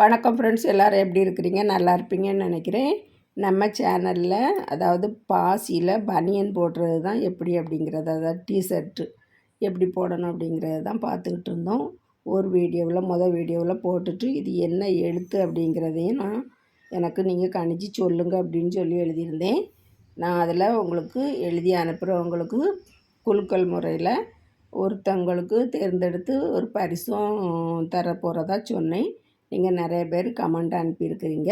வணக்கம் ஃப்ரெண்ட்ஸ், எல்லோரும் எப்படி இருக்கிறீங்க? நல்லா இருப்பீங்கன்னு நினைக்கிறேன். நம்ம சேனலில் அதாவது பாசியில் பனியன் போடுறது தான் எப்படி அப்படிங்கிறது, அதாவது டிஷர்ட்டு எப்படி போடணும் அப்படிங்கிறது தான் பார்த்துக்கிட்டு இருந்தோம். ஒரு வீடியோவில் போட்டுட்டு இது என்ன எழுத்து அப்படிங்கிறதையும் எனக்கு நீங்கள் கணிச்சு சொல்லுங்கள் அப்படின்னு சொல்லி எழுதியிருந்தேன். நான் அதில் உங்களுக்கு எழுதி அனுப்புகிறவங்களுக்கு குலுக்கல் முறையில் ஒருத்தவங்களுக்கு தேர்ந்தெடுத்து ஒரு பரிசும் தரப்போகிறதா சொன்னேன். நீங்கள் நிறைய பேர் கமெண்ட் அனுப்பியிருக்கிறீங்க.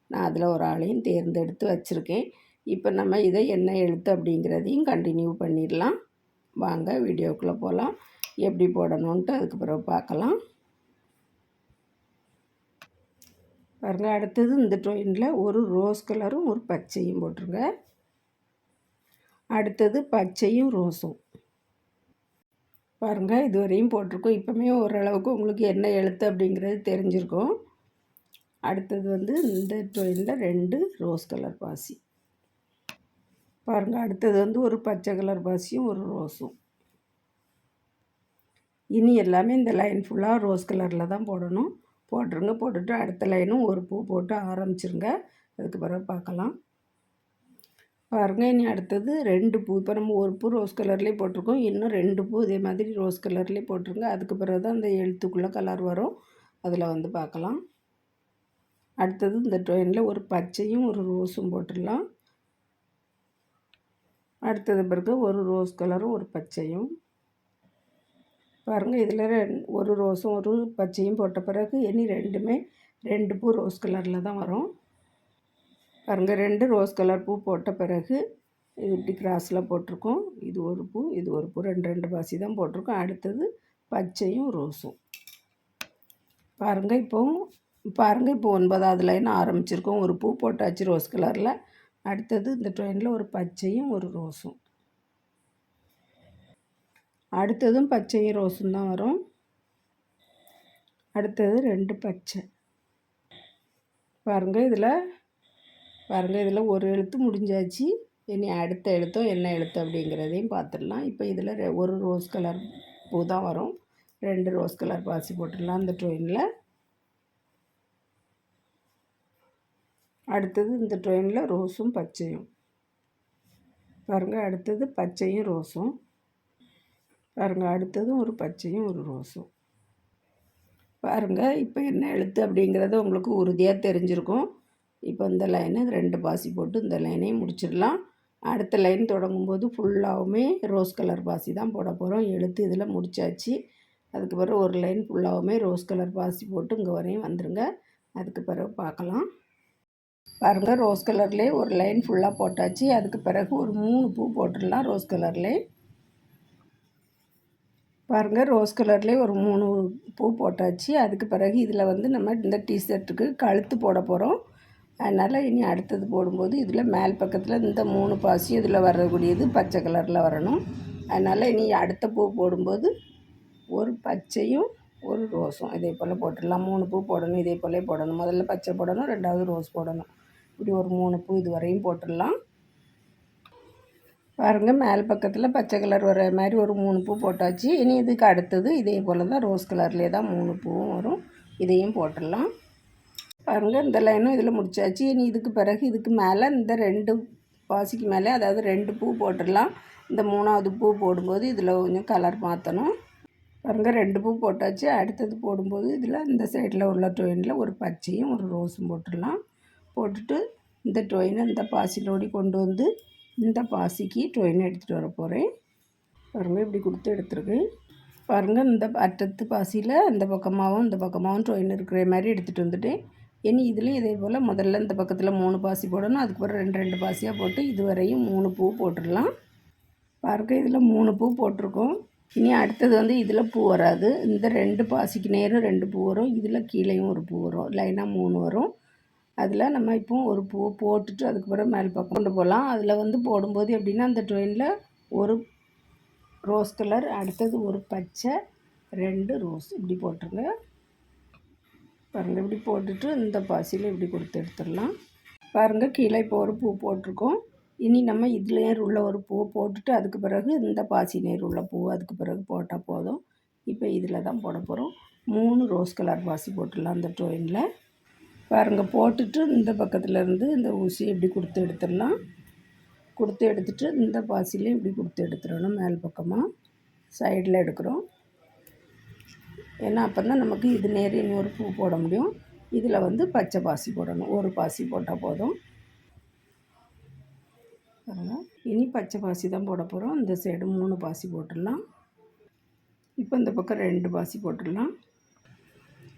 நான் அதில் ஒரு ஆளையும் தேர்ந்தெடுத்து வச்சுருக்கேன். இப்போ நம்ம இதை என்ன எழுத்து அப்படிங்கிறதையும் கண்டினியூ பண்ணிடலாம். வாங்க வீடியோக்குள்ளே போகலாம். எப்படி போடணுன்ட்டு அதுக்கு பிறகு பார்க்கலாம். பாருங்கள், அடுத்தது இந்த ட்ராயிங்கில் ஒரு ரோஸ் கலரும் ஒரு பச்சையும் போட்டுருங்க. அடுத்தது பச்சையும் ரோஸும் பாருங்கள், இதுவரையும் போட்டிருக்கோம். இப்போமே ஓரளவுக்கு உங்களுக்கு என்ன எழுத்து அப்படிங்கிறது தெரிஞ்சிருக்கும். அடுத்தது இந்த ட்ரெயினில் 2 ரோஸ் கலர் பாசி பாருங்கள். அடுத்தது ஒரு பச்சை கலர் பாசியும் ஒரு ரோஸும். இனி எல்லாமே இந்த லைன் ஃபுல்லாக ரோஸ் கலரில் தான் போடணும். போட்டுருங்க. போட்டுட்டு அடுத்த லைனும் ஒரு பூ போட்டு ஆரம்பிச்சிருங்க. அதுக்கு பிறகு பார்க்கலாம். பாருங்கள், இனி அடுத்தது 2 பூ. இப்போ நம்ம ஒரு பூ ரோஸ் கலர்லேயே போட்டிருக்கோம். இன்னும் 2 பூ இதே மாதிரி ரோஸ் கலர்லேயே போட்டிருங்க. அதுக்கு பிறகு தான் அந்த எழுத்துக்குள்ளே கலர் வரும். அதில் பார்க்கலாம். அடுத்தது இந்த ட்ரெயினில் ஒரு பச்சையும் ஒரு ரோஸும் போட்டுடலாம். அடுத்தது பிறகு ஒரு ரோஸ் கலரும் ஒரு பச்சையும். பாருங்கள், இதில் ஒரு ரோஸும் ஒரு பச்சையும் போட்ட பிறகு இனி 2 பூ ரோஸ் கலரில் தான் வரும். பாருங்கள், 2 ரோஸ் கலர் பூ போட்ட பிறகு இது இப்படி கிராஸில் போட்டிருக்கோம். இது ஒரு பூ, இது ஒரு பூ, 2 பாசி தான் போட்டிருக்கோம். அடுத்தது பச்சையும் ரோஸும். பாருங்கள், இப்போ 9வது லைன் ஆரம்பிச்சிருக்கோம். ஒரு பூ போட்டாச்சு ரோஸ் கலரில். அடுத்தது இந்த ட்ரெயினில் ஒரு பச்சையும் ஒரு ரோஸும். அடுத்ததும் பச்சையும் ரோஸும் தான் வரும். அடுத்தது 2 பச்சை. பாருங்கள், இதில் ஒரு எழுத்து முடிஞ்சாச்சு. இனி அடுத்த எழுத்தும் என்ன எழுத்து அப்படிங்கிறதையும் பார்த்துடலாம். இப்போ இதில் ஒரு ரோஸ் கலர் பூ தான் வரும். 2 ரோஸ் கலர் பாசி போட்டுடலாம் இந்த ட்ரெயினில். அடுத்தது இந்த ட்ரெயினில் ரோஸும் பச்சையும். பாருங்கள், அடுத்தது பச்சையும் ரோஸும். பாருங்கள், அடுத்ததும் ஒரு பச்சையும் ஒரு ரோஸும். பாருங்கள், இப்போ என்ன எழுத்து அப்படிங்கிறது உங்களுக்கு உறுதியாக தெரிஞ்சிருக்கும். இப்போ இந்த லைனை 2 பாசி போட்டு இந்த லைனையும் முடிச்சிடலாம். அடுத்த லைன் தொடங்கும்போது ஃபுல்லாகவுமே ரோஸ் கலர் பாசி தான் போட போகிறோம். எழுத்து இதில் முடித்தாச்சு. அதுக்கு பிறகு ஒரு லைன் ஃபுல்லாகவுமே ரோஸ் கலர் பாசி போட்டு இங்கே வரையும் வந்துடுங்க. அதுக்கு பிறகு பார்க்கலாம். பாருங்கள், ரோஸ் கலர்லேயே ஒரு லைன் ஃபுல்லாக போட்டாச்சு. அதுக்கு பிறகு ஒரு 3 பூ போட்டுடலாம் ரோஸ் கலர்லேயே. பாருங்கள், ரோஸ் கலர்லேயே ஒரு 3 பூ போட்டாச்சு. அதுக்கு பிறகு இதில் நம்ம இந்த டிஷர்ட்டுக்கு கழுத்து போட போகிறோம். அதனால் இனி அடுத்தது போடும்போது இதில் மேல் பக்கத்தில் இந்த 3 பாசியும் இதில் வரக்கூடியது பச்சை கலரில் வரணும். அதனால் இனி அடுத்த பூ போடும்போது ஒரு பச்சையும் ஒரு ரோஸும் இதே போல் போட்டுடலாம். 3 பூ போடணும். இதே போலே போடணும். முதல்ல பச்சை போடணும், 2வது ரோஸ் போடணும். இப்படி ஒரு 3 பூ இது வரையும் போட்டுடலாம். பாருங்கள், மேல் பக்கத்தில் பச்சை கலர் வர மாதிரி ஒரு 3 பூ போட்டாச்சு. இனி இதுக்கு அடுத்தது இதே போல் தான் ரோஸ் கலர்லேயே தான் 3 பூவும் வரும். இதையும் போட்டுடலாம். பாருங்கள், இந்த லைனும் இதில் முடிச்சாச்சு. இனி இதுக்கு பிறகு இதுக்கு மேலே இந்த 2 பாசிக்கு மேலே அதாவது 2 பூ போட்டுடலாம். இந்த 3வது பூ போடும்போது இதில் கொஞ்சம் கலர் மாற்றணும். பாருங்கள், 2 பூ போட்டாச்சு. அடுத்தது போடும்போது இதில் இந்த சைடில் உள்ள ட்ரெயினில் ஒரு பச்சையும் ஒரு ரோஸும் போட்டுடலாம். போட்டுட்டு இந்த ட்ரெயினை இந்த பாசிலோடி கொண்டு வந்து இந்த பாசிக்கு ட்ரெயினை எடுத்துகிட்டு வர போகிறேன். பாருங்கள், இப்படி கொடுத்து எடுத்துருக்கேன். பாருங்கள், இந்த அட்டத்து பாசியில் இந்த பக்கமாகவும் ட்ரெயின் இருக்கிற மாதிரி எடுத்துகிட்டு வந்துட்டேன். இனி இதுலேயும் இதே போல் முதல்ல இந்த பக்கத்தில் 3 பாசி போடணும். அதுக்கப்புறம் 2 பாசியாக போட்டு இதுவரையும் 3 பூ போட்டுடலாம். பாருங்கள், இதில் 3 பூ போட்டிருக்கோம். இனி அடுத்தது இதில் பூ வராது. இந்த 2 பாசிக்கு நேரம் 2 பூ வரும். இதில் கீழேயும் ஒரு பூ வரும். லைனாக 3 வரும். அதில் நம்ம இப்போ ஒரு பூ போட்டுட்டு அதுக்கப்புறம் மேல் பக்கம் கொண்டு போகலாம். அதில் போடும்போது எப்படின்னா அந்த ட்ரெயினில் ஒரு ரோஸ் கலர், அடுத்தது ஒரு பச்சை, 2 ரோஸ் இப்படி போட்டுருங்க. பாருங்கள், இப்படி போட்டுட்டு இந்த பாசியில் இப்படி கொடுத்து எடுத்துடலாம். பாருங்கள், கீழே இப்போ ஒரு பூ போட்டிருக்கோம். இனி நம்ம இதில் நேர் உள்ள ஒரு பூவை போட்டுட்டு அதுக்கு பிறகு இந்த பாசி நேர் உள்ள பூ அதுக்கு பிறகு போட்டால் போதும். இப்போ இதில் தான் போட போகிறோம். 3 ரோஸ் கலர் பாசி போட்டுடலாம் அந்த ட்ரெயினில். பாருங்கள், போட்டுட்டு இந்த பக்கத்துலேருந்து இந்த ஊசியை இப்படி கொடுத்து எடுத்துடலாம். கொடுத்து எடுத்துகிட்டு இந்த பாசிலையும் இப்படி கொடுத்து எடுத்துடணும். மேல் பக்கமாக சைடில் எடுக்கிறோம். ஏன்னா அப்போ தான் நமக்கு இது நேர் இன்னொரு பூ போட முடியும். இதில் வந்து பச்சை பாசி போடணும். ஒரு பாசி போட்டால் போதும். இனி பச்சை பாசி தான் போட போகிறோம். இந்த சைடு 3 பாசி போட்டுடலாம். இப்போ இந்த பக்கம் 2 பாசி போட்டுடலாம்.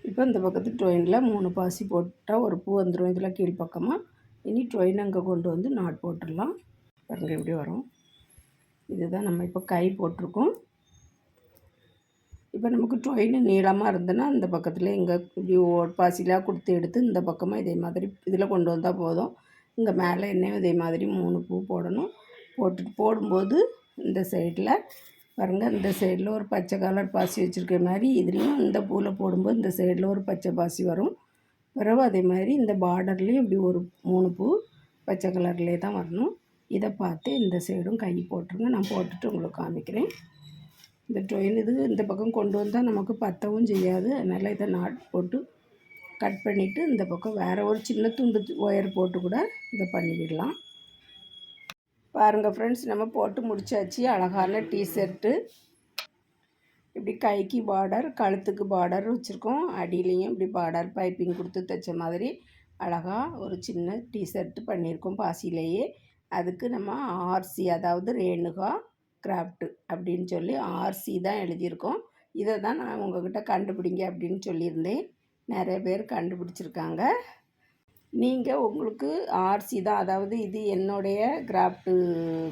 இப்போ இந்த பக்கத்து ட்ரெயினில் 3 பாசி போட்டால் ஒரு பூ வந்துடும். இதில் கீழ்ப்பக்கமாக இனி ட்ரெயின் அங்கே கொண்டு வந்து நாட் போட்டுடலாம். பாருங்கள் எப்படி வரும். இதுதான் நம்ம இப்போ கை போட்டிருக்கோம். இப்போ நமக்கு ட்ரெயின் நீளமாக இருந்ததுன்னா இந்த பக்கத்தில் இங்கே இப்படி பாசிலாம் கொடுத்து எடுத்து இந்த பக்கமாக இதே மாதிரி இதில் கொண்டு வந்தால் போதும். இங்கே மேலே என்னையும் இதே மாதிரி 3 பூ போடணும். போடும்போது இந்த சைடில் பாருங்கள், இந்த சைடில் ஒரு பச்சை கலர் பாசி வச்சுருக்க மாதிரி இதுலேயும் இந்த பூவில் போடும்போது இந்த சைடில் ஒரு பச்சை பாசி வரும். பிறகு அதே மாதிரி இந்த பார்டர்லேயும் இப்படி ஒரு 3 பூ பச்சை கலர்லேயே தான் வரணும். இதை பார்த்து இந்த சைடும் கை போட்டுருங்க. நான் போட்டுட்டு உங்களுக்கு காமிக்கிறேன். இந்த ட்ரெயின் இது இந்த பக்கம் கொண்டு வந்தால் நமக்கு பற்றவும் செய்யாது. அதனால் இதை நாட் போட்டு கட் பண்ணிவிட்டு இந்த பக்கம் வேறு ஒரு சின்ன துண்டு ஒயர் போட்டு கூட இதை பண்ணிக்கிடலாம். பாருங்கள் ஃப்ரெண்ட்ஸ், நம்ம போட்டு முடிச்சாச்சு. அழகான டிஷர்ட்டு. இப்படி கைக்கு பார்டர், கழுத்துக்கு பார்டர் வச்சுருக்கோம். அடியிலையும் இப்படி பார்டர் பைப்பிங் கொடுத்து தைச்ச மாதிரி அழகாக ஒரு சின்ன டிஷர்ட்டு பண்ணியிருக்கோம் பாசிலேயே. அதுக்கு நம்ம ஆர்சி, அதாவது ரேணுகா கிராஃப்ட்டு அப்படின்னு சொல்லி ஆர்சி தான் எழுதியிருக்கோம். இதை தான் நான் உங்கள்கிட்ட கண்டுபிடிங்க அப்படின்னு சொல்லியிருந்தேன். நிறைய பேர் கண்டுபிடிச்சிருக்காங்க. நீங்கள் உங்களுக்கு ஆர்சி தான், அதாவது இது என்னுடைய கிராஃப்ட்டு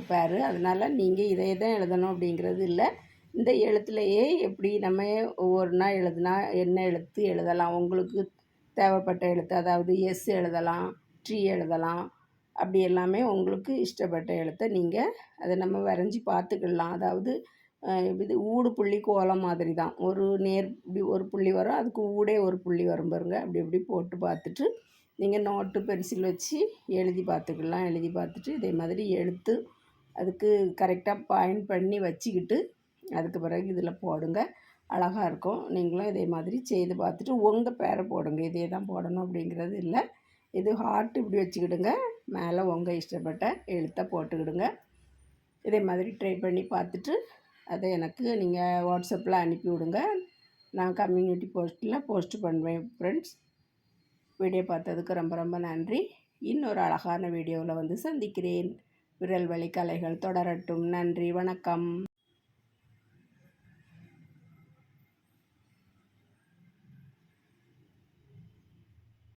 பேர், அதனால் நீங்கள் இதை தான் எழுதணும் அப்படிங்கிறது இல்லை. இந்த எழுத்துலையே எப்படி நம்ம ஒவ்வொரு நாள் எழுதுனா என்ன எழுத்து எழுதலாம், உங்களுக்கு தேவைப்பட்ட எழுத்து, அதாவது எஸ் எழுதலாம், ட்ரீ எழுதலாம், அப்படி எல்லாமே உங்களுக்கு இஷ்டப்பட்ட எழுத்தை நீங்கள் அதை நம்ம வரைஞ்சி பார்த்துக்கலாம். அதாவது இது ஊடு புள்ளி கோலம் மாதிரி தான். ஒரு நேர் இப்படி ஒரு புள்ளி வரும், அதுக்கு ஊடே ஒரு புள்ளி வரும் பாருங்க. அப்படி இப்படி போட்டு பார்த்துட்டு நீங்கள் நோட்டு பென்சில் வச்சு எழுதி பார்த்துக்கலாம். எழுதி பார்த்துட்டு இதே மாதிரி எழுத்து அதுக்கு கரெக்டாக பாயிண்ட் பண்ணி வச்சுக்கிட்டு அதுக்கு பிறகு இதில் போடுங்க. அழகாக இருக்கும். நீங்களும் இதே மாதிரி செய்து பார்த்துட்டு உங்கள் பேரை போடுங்க. இதே தான் போடணும் அப்படிங்கிறது இல்லை. இது ஹார்ட் இப்படி வச்சுக்கிடுங்க. மேலே உங்கள் இஷ்டப்பட்ட எழுத்தை போட்டுக்கிடுங்க. இதே மாதிரி ட்ரை பண்ணி பார்த்துட்டு அதை எனக்கு நீங்கள் வாட்ஸ்அப்பில் அனுப்பி விடுங்க. நான் கம்யூனிட்டி போஸ்ட்டில் போஸ்ட் பண்ணுவேன் ஃப்ரெண்ட்ஸ். வீடியோ பார்த்ததுக்கு ரொம்ப ரொம்ப நன்றி. இன்னொரு அழகான வீடியோவில் வந்து சந்திக்கிறேன். விரல் வலி கலைகள் தொடரட்டும். நன்றி, வணக்கம்.